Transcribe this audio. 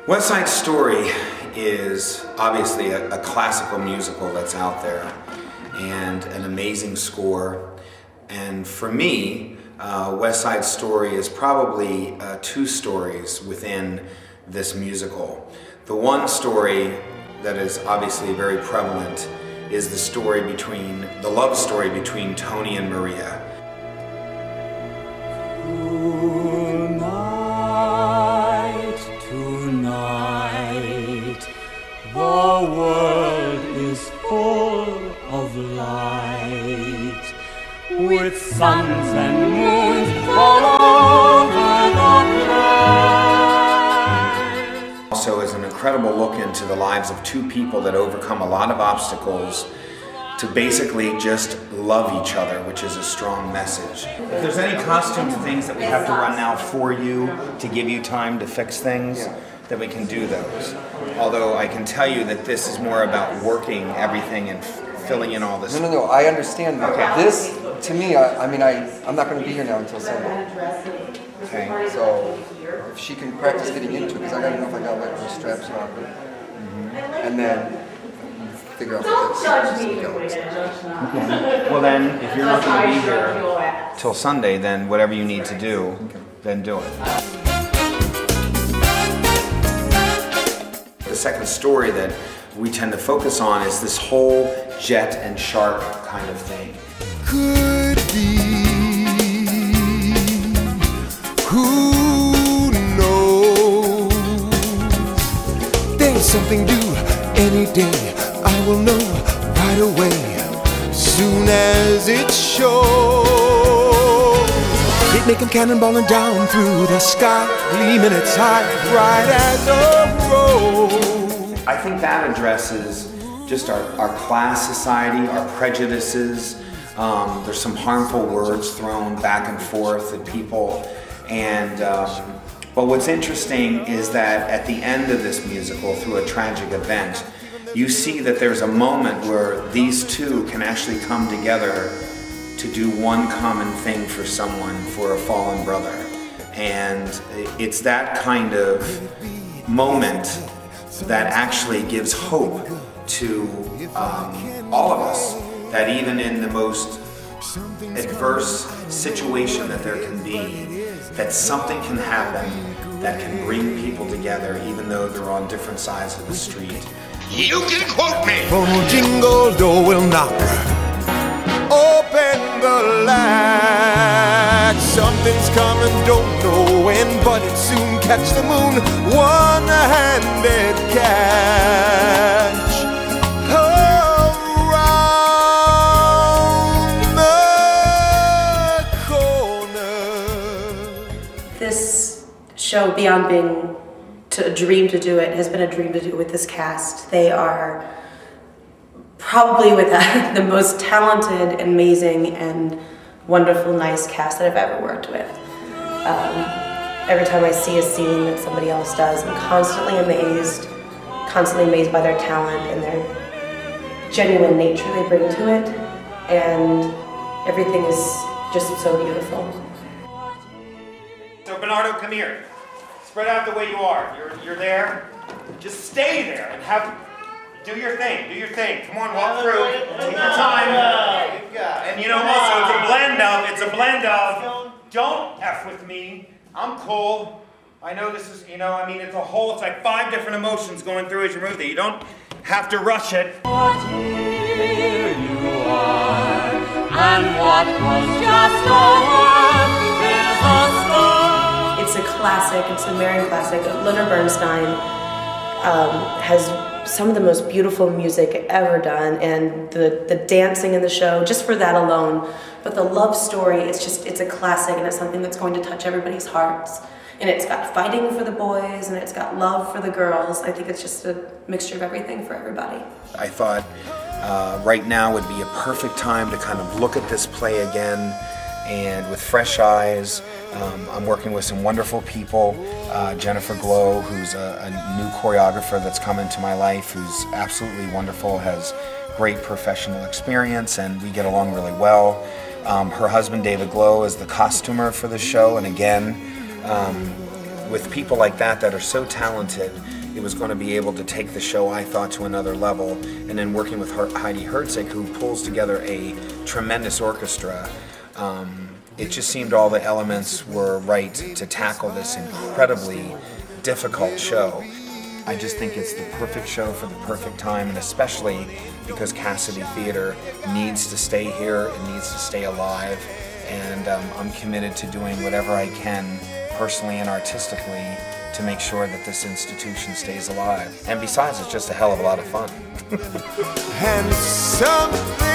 West Side Story is obviously a classical musical that's out there and an amazing score. And for me, West Side Story is probably two stories within this musical. The one story that is obviously very prevalent is the love story between Tony and Maria. Tonight, the world is full of light, with suns and moons all over the place. Also is an incredible look into the lives of two people that overcome a lot of obstacles to basically just love each other, which is a strong message. If there's any costumes and things that we have to run now for you to give you time to fix things, then we can do those. Although I can tell you that this is more about working everything and filling in all this. No, I understand that. Okay. This, to me, I'm not going to be here now until Sunday. Okay. So if she can practice getting into it, because I got to know if I got like the straps on, and then figure out what this is. Okay. Well then, if you're not going to be here till Sunday, then whatever you need to do, then do it. The second story that we tend to focus on is this whole jet and shark kind of thing. Could be, who knows? There's something due any day. I will know right away, soon as it shows. It make 'em cannonballing down through the sky, gleaming its high, bright as a rose. I think that addresses just our class society, our prejudices. There's some harmful words thrown back and forth at people, and but what's interesting is that at the end of this musical, through a tragic event, you see that there's a moment where these two can actually come together to do one common thing for someone, for a fallen brother. And it's that kind of moment that actually gives hope to all of us, that even in the most adverse situation that there can be, that something can happen that can bring people together even though they're on different sides of the street. You can quote me! From jingle door will knock, open the latch. Something's coming, don't know when, but it soon catch the moon, one-handed catch. Around the corner. This show, beyond being a dream to do it, has been a dream to do with this cast. They are probably the most talented, amazing, and wonderful, nice cast that I've ever worked with. Every time I see a scene that somebody else does, I'm constantly amazed by their talent and their genuine nature they bring to it, and everything is just so beautiful. So Bernardo, come here. Spread out the way you are. You're there. Just stay there and do your thing. Do your thing. Come on, walk through. Take your time. And you know, also it's a blend of don't F with me. I'm cool. I know this is, it's like 5 different emotions going through as you move there. You don't have to rush it. But here you are, and what was just over is a star. It's a classic, it's a Marian classic. Leonard Bernstein has some of the most beautiful music ever done, and the dancing in the show, just for that alone. But the love story, it's a classic, and it's something that's going to touch everybody's hearts. And it's got fighting for the boys, and it's got love for the girls. I think it's just a mixture of everything for everybody. I thought right now would be a perfect time to kind of look at this play again, and with fresh eyes. I'm working with some wonderful people. Jennifer Glowe, who's a new choreographer that's come into my life, who's absolutely wonderful, has great professional experience, and we get along really well. Her husband, David Glowe, is the costumer for the show, and again, with people like that are so talented, it was going to be able to take the show, I thought, to another level. And then working with Heidi Herczeg, who pulls together a tremendous orchestra, it just seemed all the elements were right to tackle this incredibly difficult show. I just think it's the perfect show for the perfect time, and especially because Cassidy Theater needs to stay here, it needs to stay alive, and I'm committed to doing whatever I can, personally and artistically, to make sure that this institution stays alive. And besides, it's just a hell of a lot of fun. And something